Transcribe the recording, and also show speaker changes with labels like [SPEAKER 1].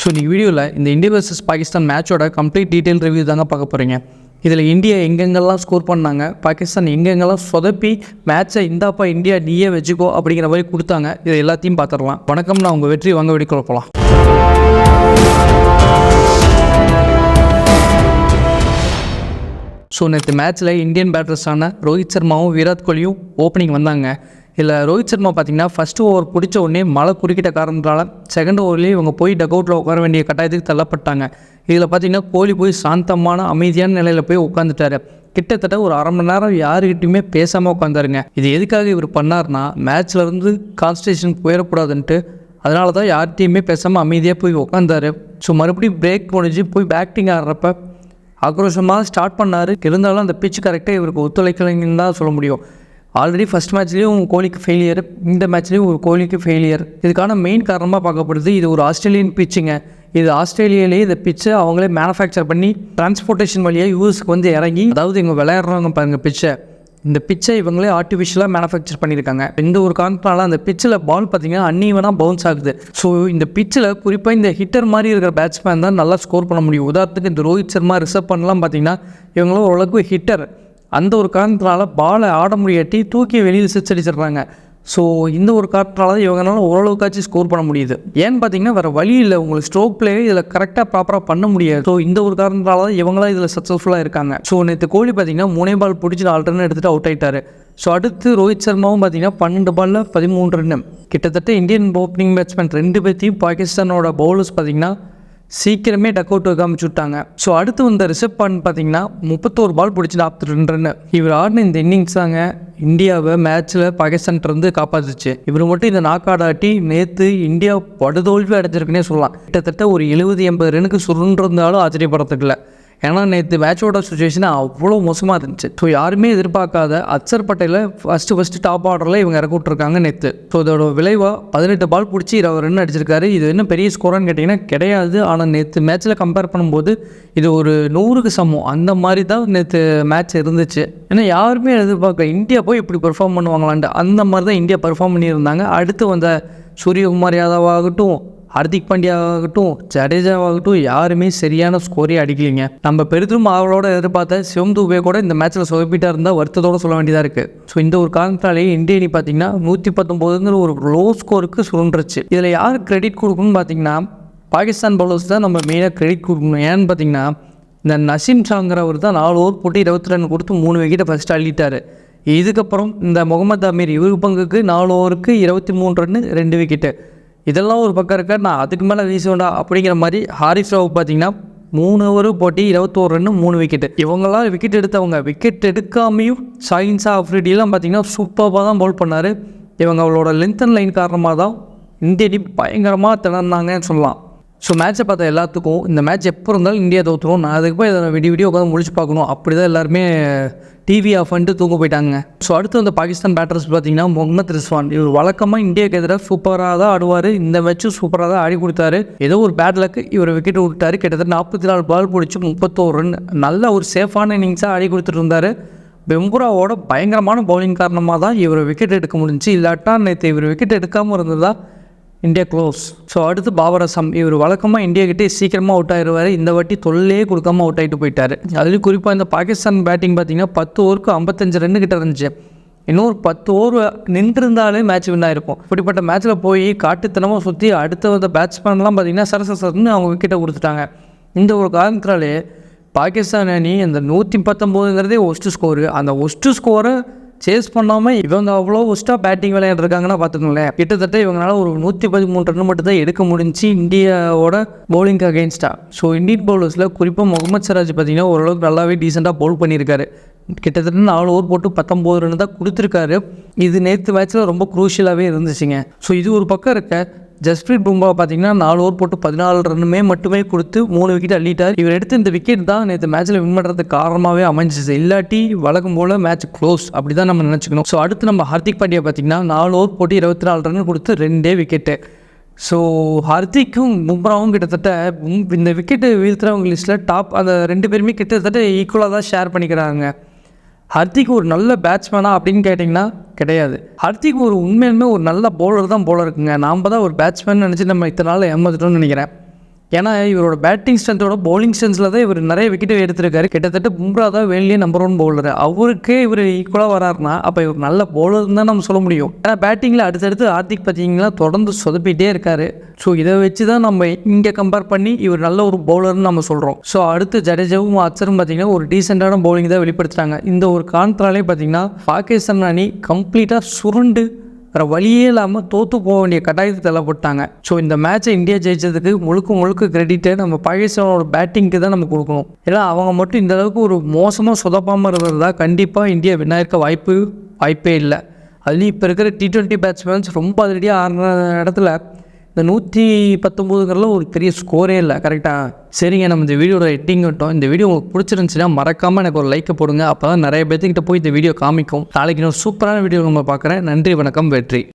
[SPEAKER 1] இன்றைக்கி வீடியோவில் இந்த இந்தியா vs பாகிஸ்தான் மேட்சோட கம்ப்ளீட் டீட்டெயில் ரிவ்யூ தாங்க பார்க்க போகிறீங்க. இதில் இந்தியா எங்கெங்கெல்லாம் ஸ்கோர் பண்ணாங்க, பாகிஸ்தான் எங்கெங்கெல்லாம் சொதப்பி மேட்சை இந்தாப்பா இந்தியா நீயே வச்சுக்கோ அப்படிங்கிற மாதிரி கொடுத்தாங்க. இதை எல்லாத்தையும் பார்த்துடலாம். வணக்கம், நான் உங்கள் வெற்றி. வாங்க வெடிக்கொள்ள போகலாம். நேற்று மேட்ச்சில் இந்தியன் பேட்டர்ஸான ரோஹித் சர்மாவும் விராட் கோலியும் ஓப்பனிங் வந்தாங்க. இதில் ரோஹித் சர்மா பார்த்திங்கன்னா ஃபஸ்ட்டு ஓவர் பிடிச்ச உடனே மழை குறுக்கிட்ட காரணத்தால் செகண்ட் ஓவர்லேயே இவங்க போய் டக் அவுட்டில் உட்கார வேண்டிய கட்டாயத்துக்கு தள்ளப்பட்டாங்க. இதில் பார்த்திங்கன்னா கோலி போய் சாந்தமான அமைதியான நிலையில் போய் உட்காந்துட்டார். கிட்டத்தட்ட ஒரு அரை மணி நேரம் யாருக்கிட்டையுமே பேசாமல் உட்காந்தாருங்க. இது எதுக்காக இவர் பண்ணார்னா, மேட்ச்சில் இருந்து கான்சன்ட்ரேஷன் போயிடக்கூடாதுன்ட்டு. அதனால தான் யார்கிட்டையுமே பேசாமல் அமைதியாக போய் உட்காந்தார். மறுபடியும் பிரேக் முடிஞ்சு போய் பேட்டிங் ஆடுறப்ப ஆக்ரோஷமாக ஸ்டார்ட் பண்ணார். இருந்தாலும் அந்த பிச்சு கரெக்டாக இவருக்கு ஒத்துழைக்கலைங்கன்னு தான் சொல்ல முடியும். ஆல்ரெடி ஃபஸ்ட் மேட்ச்லேயும் கோலிக்கு ஃபெயிலியர், இந்த மேட்ச்லேயும் ஒரு கோலிக்கு ஃபெயிலியர். இதுக்கான மெயின் காரணமாக பார்க்கப்படுது, இது ஒரு ஆஸ்திரேலியன் பிச்சுங்க. இது ஆஸ்திரேலியாவிலேயே இந்த பிச்சை அவங்களே மேனுஃபேக்சர் பண்ணி டிரான்ஸ்போர்ட்டேஷன் வழியாக யூஎஸ்க்கு வந்து இறங்கி, அதாவது இவங்க விளையாடுறாங்க பாருங்கள் பிச்சை, இந்த பிச்சை இவங்களே ஆர்டிஃபிஷியலாக மேனுஃபேக்சர் பண்ணியிருக்காங்க. இந்த ஒரு காரணத்தினால அந்த பிச்சில் பால் பார்த்திங்கன்னா அன்னீவனாக பவுன்ஸ் ஆகுது. இந்த பிச்சில் குறிப்பாக இந்த ஹிட்டர் மாதிரி இருக்கிற பேட்ஸ்மேன் தான் நல்லா ஸ்கோர் பண்ண முடியும். உதாரணத்துக்கு இந்த ரோஹித் சர்மா, ரிஷப் பண்ட்லாம் பார்த்திங்கன்னா இவங்களும் ஓரளவுக்கு ஹிட்டர். அந்த ஒரு காரணத்தினால பாலை ஆட முடியாட்டி தூக்கி வெளியில் சிக்ஸ் அடிச்சிடுறாங்க. இந்த ஒரு காரணத்தினால தான் இவங்களால ஓரளவுக்காச்சும் ஸ்கோர் பண்ண முடியுது. ஏன்னு பார்த்தீங்கன்னா வேறு வழி இல்லை, உங்களுக்கு ஸ்ட்ரோக் பிளே இதில் கரெக்டாக ப்ராப்பராக பண்ண முடியாது. இந்த ஒரு காரணத்தினால தான் இவங்களாம் இதில் சக்ஸஸ்ஃபுல்லாக இருக்காங்க. நேற்று கோலி பார்த்தீங்கன்னா 3 பால் பிடிச்சி 4 ரன் எடுத்துகிட்டு அவுட் ஆகிட்டார். அடுத்து ரோஹித் சர்மாவும் பார்த்தீங்கன்னா 12 பாலில் 13 ரன். கிட்டத்தட்ட இந்தியன் ஓப்பனிங் பேட்ஸ்மேன் 2 பேர்த்தையும் பாகிஸ்தானோட பவுலர்ஸ் பார்த்திங்கன்னா சீக்கிரமே டக் அவுட் காமிச்சு விட்டாங்க. அடுத்து வந்த ரிஷப் பண்ட் பார்த்திங்கன்னா 31 பால் பிடிச்சி 42 ரன். இவர் ஆடின இந்த இன்னிங்ஸ் தாங்க இந்தியாவை மேட்ச்சில் பாகிஸ்தான்கிட்டருந்து காப்பாற்றுச்சு. இவர் மட்டும் இந்த நாக் அவுட் ஆட்டி நேற்று இந்தியா படுதோல்வி அடைஞ்சிருக்குன்னே சொல்லலாம். கிட்டத்தட்ட ஒரு 70-80 ரனுக்கு சுருண்டிருந்தாலும் ஆச்சரியப்படுறதுக்கு இல்லை. ஏன்னா நேற்று மேட்சோட சுச்சுவேஷன் அவ்வளோ மோசமாக இருந்துச்சு. யாருமே எதிர்பார்க்காத அக்சர் பட்டேலை ஃபஸ்ட்டு டாப் ஆர்டரில் இவங்க இறக்கி விட்ருக்காங்க நேற்று. இதோட விளைவாக 18 பால் பிடிச்சி 20 ரன் அடிச்சிருக்காரு. இது என்ன பெரிய ஸ்கோரான்னு கேட்டிங்கன்னா கிடையாது. ஆனால் நேற்று மேட்ச்சில் கம்பேர் பண்ணும்போது இது ஒரு 100க்கு சமம். அந்த மாதிரி தான் நேற்று மேட்ச் இருந்துச்சு. ஏன்னா யாருமே எதிர்பார்க்க இந்தியா போய் இப்படி பெர்ஃபார்ம் பண்ணுவாங்களான்ட்டு அந்த மாதிரி தான் இந்தியா பெர்ஃபார்ம் பண்ணியிருந்தாங்க. அடுத்து வந்த சூரியகுமார் யாதவ் ஆகட்டும், ஹர்திக் பாண்டியா ஆகட்டும், ஜடேஜாவாகட்டும், யாருமே சரியான ஸ்கோரே அடிக்கலைங்க. நம்ம பெரிதும் அவளோட எதிர்பார்த்த சிவம் தூபே கூட இந்த மேட்ச்சில் சொதப்பிட்டா இருந்தால் வருத்தத்தோடு சொல்ல வேண்டியதாக இருக்குது. இந்த ஒரு காரணத்தாலேயே இந்திய அணி பார்த்திங்கன்னா 119ங்கிற ஒரு லோ ஸ்கோருக்கு சுருண்டுருச்சு. இதில் யார் கிரெடிட் கொடுக்கணும்னு பார்த்திங்கன்னா பாகிஸ்தான் பவுலர்ஸ் தான் நம்ம மெயினாக கிரெடிட் கொடுக்கணும். ஏன்னு பார்த்திங்கன்னா இந்த நசீம் ஷாங்கிறவர் தான் 4 ஓவர் போட்டு 20 ரன் கொடுத்து 3 விக்கெட்டை ஃபஸ்ட்டு அள்ளிட்டார். இதுக்கப்புறம் இந்த முகமது அமீர் இவர் பங்குக்கு 4 ஓவருக்கு 23 ரன் 2 விக்கெட்டு. இதெல்லாம் ஒரு பக்கம் இருக்க, நான் அதுக்கு மேலே வீசுவேண்டா அப்படிங்கிற மாதிரி ஹாரிஸ் ராவ் பார்த்திங்கன்னா 3 ஓவர் போட்டி 21 ரன் 3 விக்கெட்டு. இவங்கெல்லாம் விக்கெட் எடுத்தவங்க. விக்கெட் எடுக்காமையும் ஷாயின்ஸா அஃப்ரிடிலாம் பார்த்திங்கன்னா சூப்பராக தான் பவுல் பண்ணார். இவங்க அவளோட லென்த் அண்ட் லைன் காரணமாக தான் இந்திய டீம் பயங்கரமாக திணறாங்கன்னு சொல்லலாம். மேட்சை பார்த்த எல்லாத்துக்கும் இந்த மேட்ச் எப்போ இருந்தாலும் இந்தியா தோற்றுரும், நான் அதுக்கு போய் அதை விடிய உட்காந்து முடிச்சு பார்க்கணும், அப்படி தான் எல்லாருமே டிவி ஆஃப் பண்ணிட்டு தூங்க போயிட்டாங்க. அடுத்து வந்து பாகிஸ்தான் பேட்டர்ஸ் பார்த்திங்கன்னா முகமது ரிஸ்வான், இவர் வழக்கமாக இந்தியாவுக்கு எதிராக சூப்பராக தான் ஆடுவார். இந்த மேட்சும் சூப்பராக தான் ஆடி கொடுத்தாரு. ஏதோ ஒரு பேட் லக்கு இவர் விக்கெட் விட்டார். கிட்டத்தட்ட 44 பால் பிடிச்சி 31 ரன், நல்ல ஒரு சேஃபான இன்னிங்ஸாக ஆடி கொடுத்துட்டு இருந்தார். பெம்புராவோட பயங்கரமான பவுலிங் காரணமாக தான் இவர் விக்கெட் எடுக்க முடிஞ்சிச்சு. இல்லாட்டா நேற்று இவர் விக்கெட் எடுக்காமல் இருந்ததா இந்தியா க்ளோஸ். அடுத்து பாபர் அசாம், இவர் வழக்கமாக இந்தியாக்கிட்டே சீக்கிரமாக அவுட் ஆகிடுவார். இந்த வாட்டி தொல்லையே கொடுக்காமல் அவுட் ஆகிட்டு போயிட்டார். அதுலேயும் குறிப்பாக இந்த பாகிஸ்தான் பேட்டிங் பார்த்திங்கன்னா 10 ஓவருக்கு 55 ரன் கிட்ட இருந்துச்சு. இன்னொரு 10 ஓவர் நின்றுருந்தாலே மேட்ச் வின் ஆகிருக்கும். இப்படிப்பட்ட மேட்ச்சில் போய் காட்டுத்தனமாக சுற்றி அடுத்த வந்த பேட்ஸ்மேன்லாம் பார்த்திங்கன்னா சரசரன்னு அவங்க விக்கெட்டை கொடுத்துட்டாங்க. இந்த ஒரு காரணத்தினாலே பாகிஸ்தான் அணி அந்த 119ங்கிறதே ஒஸ்ட்டு ஸ்கோரு. அந்த ஒஸ்ட்டு ஸ்கோரை சேஸ் பண்ணாமல் இவங்க அவ்வளோ ஒஸ்ட்டாக பேட்டிங் விளையாண்டுருக்காங்கன்னா பார்த்துக்கோங்களேன். கிட்டத்தட்ட இவங்களால ஒரு 113 ரன் மட்டும் தான் எடுக்க முடிஞ்சு இந்தியாவோட பவுலிங்க்கு அகெயின்ஸ்டாக. இந்தியன் பவுலர்ஸில் குறிப்பாக முகமது சிராஜ் பார்த்திங்கன்னா ஓரளவுக்கு நல்லாவே டீசெண்டாக பவுல் பண்ணியிருக்காரு. கிட்டத்தட்ட 4 ஓவர் போட்டு 19 ரன் தான் கொடுத்துருக்காரு. இது நேற்று மேட்ச்சில் ரொம்ப குரூஷியலாகவே இருந்துச்சுங்க. இது ஒரு பக்கம் இருக்க, ஜஸ்பிரீத் பும்ரா பார்த்திங்கன்னா 4 ஓவர் போட்டு 14 ரன்னுமே மட்டுமே கொடுத்து 3 விக்கெட் அள்ளிட்டார். இவர் எடுத்து இந்த விக்கெட் தான் நேற்று மேட்ச்சில் வின் பண்ணுறதுக்கு காரணமாகவே அமைஞ்சிச்சு. இல்லாட்டி வழக்கம் போல் மேட்ச் க்ளோஸ், அப்படி தான் நம்ம நினச்சிக்கணும். அடுத்து நம்ம ஹர்திக் பாண்டியா பார்த்திங்கன்னா 4 ஓவர் போட்டு 24 ரன் கொடுத்து 2 விக்கெட்டு. ஹர்திக்கும் பும்ராவும் கிட்டத்தட்ட இந்த விக்கெட்டு வீழ்த்துறவங்க லிஸ்ட்டில் டாப். அந்த 2 பேருமே கிட்டத்தட்ட ஈக்குவலாக தான் ஷேர் பண்ணிக்கிறாங்க. ஹர்திக் ஒரு நல்ல பேட்ஸ்மேனா அப்படின்னு கேட்டிங்கன்னா கிடையாது. ஹர்திக் ஒரு உண்மையிலுமே ஒரு நல்ல பவுலர் தான் போல இருக்குங்க. நாம் தான் ஒரு பேட்ஸ்மேன் நினச்சி நம்ம இத்தனை நாள் ஏமாந்துட்டோம்னு நினைக்கிறேன். ஏன்னா இவரோட பேட்டிங் ஸ்ட்ரென்த்தோட பவுலிங் ஸ்ட்ரென்த்தில் தான் இவர் நிறைய விக்கெட் எடுத்திருக்காரு. கிட்டத்தட்ட பும்ரா தான் வேலையே நம்பர் 1 பவுலர். அவருக்கே இவர் ஈக்குவலாக வராருன்னா அப்போ இவர் நல்ல பவுலர்னு தான் நம்ம சொல்ல முடியும். ஏன்னா பேட்டிங்கில் அடுத்தடுத்து ஹார்திக் பார்த்தீங்கன்னா தொடர்ந்து சொதப்பிட்டே இருக்காரு. ஸோ இதை வச்சு தான் நம்ம இங்கே கம்பேர் பண்ணி இவர் நல்ல ஒரு பவுலர்னு நம்ம சொல்கிறோம். ஸோ அடுத்து ஜடேஜாவும் அக்சரும் பார்த்தீங்கன்னா ஒரு டீசெண்டான பவுலிங் தான் வெளிப்படுத்துகிறாங்க. இந்த ஒரு கான்ட்ராலே பார்த்தீங்கன்னா பாகிஸ்தான் அணி கம்ப்ளீட்டாக சுருண்டு வேறு வழியே இல்லாமல் தோற்று போக வேண்டிய கட்டாயத்தை தள்ளப்பட்டாங்க. ஸோ இந்த மேட்சை இந்தியா ஜெயிச்சதுக்கு முழுக்க கிரெடிட்டை நம்ம பாகிஸ்தானோட பேட்டிங்க்கு தான் நம்ம கொடுக்கணும். ஏன்னா அவங்க மட்டும் இந்த அளவுக்கு ஒரு மோசமாக சொதப்பாமல் இருந்ததா கண்டிப்பாக இந்தியா வின்னாயிருக்க வாய்ப்பே இல்லை. அதுலேயும் இப்போ இருக்கிற T20 பேட்ஸ்மேன்ஸ் ரொம்ப அதிரடியாக ஆடுற இடத்துல இந்த 119 ஒரு பெரிய ஸ்கோரே இல்லை. கரெக்டாக? சரிங்க, நம்ம இந்த வீடியோட எட்டிங் விட்டோம். இந்த வீடியோ உங்களுக்கு பிடிச்சிருந்துச்சுன்னா மறக்காமல் எனக்கு ஒரு லைக்கை போடுங்க. அப்போ தான் நிறைய பேர்த்துக்கிட்ட போய் இந்த வீடியோ காமிக்கும். நாளைக்கு நான் சூப்பரான வீடியோ நம்ம பார்க்குறேன். நன்றி, வணக்கம், வெற்றி.